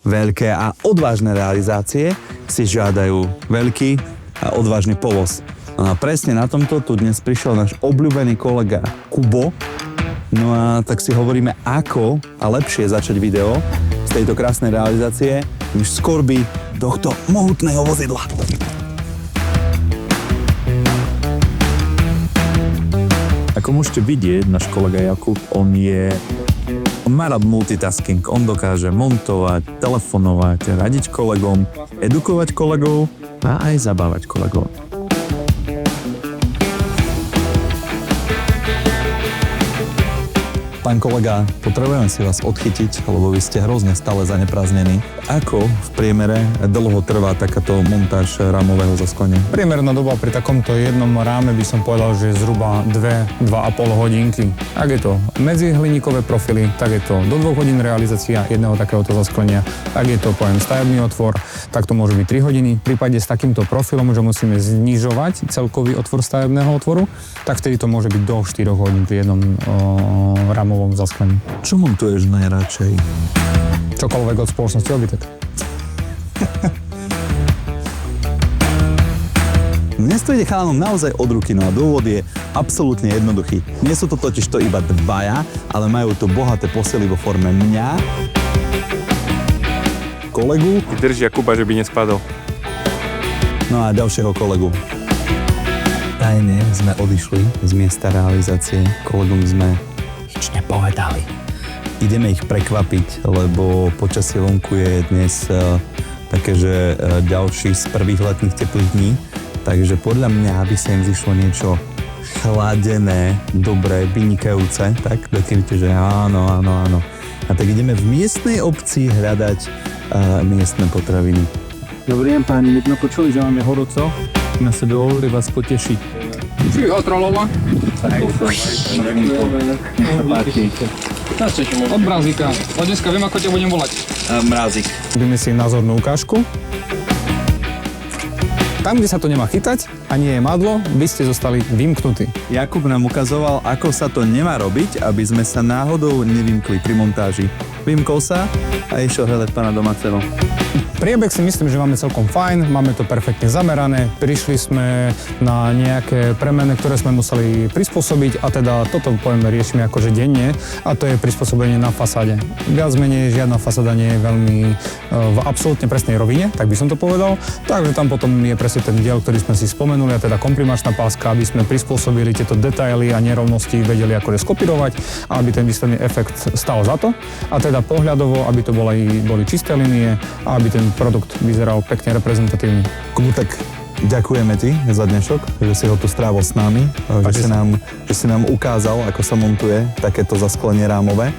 Veľké a odvážne realizácie si žiadajú veľký a odvážny povoz. No a presne na tomto tu dnes prišiel náš obľúbený kolega Kubo. No a tak si hovoríme, ako a lepšie začať video z tejto krásnej realizácie, než z korby tohto mohutného vozidla. Ako môžete vidieť, náš kolega Jakub, on má rád multitasking, on dokáže montovať, telefonovať, radiť kolegom, edukovať kolegov a aj zabávať kolegov. Pán kolega, potrebujeme si vás odchytiť, lebo vy ste hrozne stále zaneprázdnení. Ako v priemere dlho trvá takáto montáž rámového zasklenia? Priemerná doba pri takomto jednom ráme by som povedal, že je zhruba 2,5 hodinky. Ak je to medzihliníkové profily, tak je to do 2 hodín realizácia jedného takéhoto zasklenia. Ak je to, poviem, stavebný otvor, tak to môže byť 3 hodiny. V prípade s takýmto profilom, že musíme znižovať celkový otvor stavebného otvoru, tak vtedy to môže byť do 4 hodín pri jednom rámovom zasklení. Čo montuješ najradšej? Čokoľvek od spoločnosti Obitek. Dnes to ide chalanom naozaj od ruky, no a dôvod je absolútne jednoduchý. Nie sú to totižto iba dvaja, ale majú tu bohaté posily vo forme mňa, kolegu, Drží Jakuba, že by nespadol. no a ďalšieho kolegu. Tajne sme odišli z miesta realizácie, kolegom sme nič nepovedali. Ideme ich prekvapiť, lebo počasie vonku je dnes také, že ďalší z prvých letných teplých dní. Takže podľa mňa by sa im zišlo niečo chladené, dobré, vynikajúce. Tak dekryte, že áno. A tak ideme v miestnej obci hľadať miestne potraviny. Dobrý deň páni, my sme počuli, že máme horúco. Na sebe hovorí vás potešiť. Trolova. Od Mrazíka. Od dneska viem, ako ťa budem volať. Mrázik. Budeme si názornú ukážku. Tam, kde sa to nemá chytať a nie je madlo, by ste zostali vymknutí. Jakub nám ukazoval, ako sa to nemá robiť, aby sme sa náhodou nevymkli pri montáži. Vymkol sa a išiel hľadať pána domáceho. Priebeh si myslím, že máme celkom fajn, máme to perfektne zamerané. Prišli sme na nejaké premeny, ktoré sme museli prispôsobiť a teda toto povieme riešime akože denne a to je prispôsobenie na fasáde. Viac menej žiadna fasáda nie je veľmi v absolútne presnej rovine, tak by som to povedal. Takže tam potom je presne ten diel, ktorý sme si spomenuli, a teda komprimačná páska, aby sme prispôsobili tieto detaily a nerovnosti vedeli akože skopírovať a aby ten výsledný efekt stal za to. A teda pohľadovo, aby to boli čisté linie a aby ten produkt vyzeral pekne reprezentatívne. Kubu, tak ďakujeme ti za dnešok, že si ho tu strávil s nami, že si nám ukázal, ako sa montuje takéto zasklenie rámové.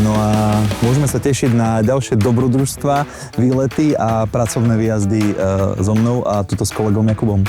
No a môžeme sa tešiť na ďalšie dobrodružstva, výlety a pracovné výjazdy so mnou a tuto s kolegom Jakubom.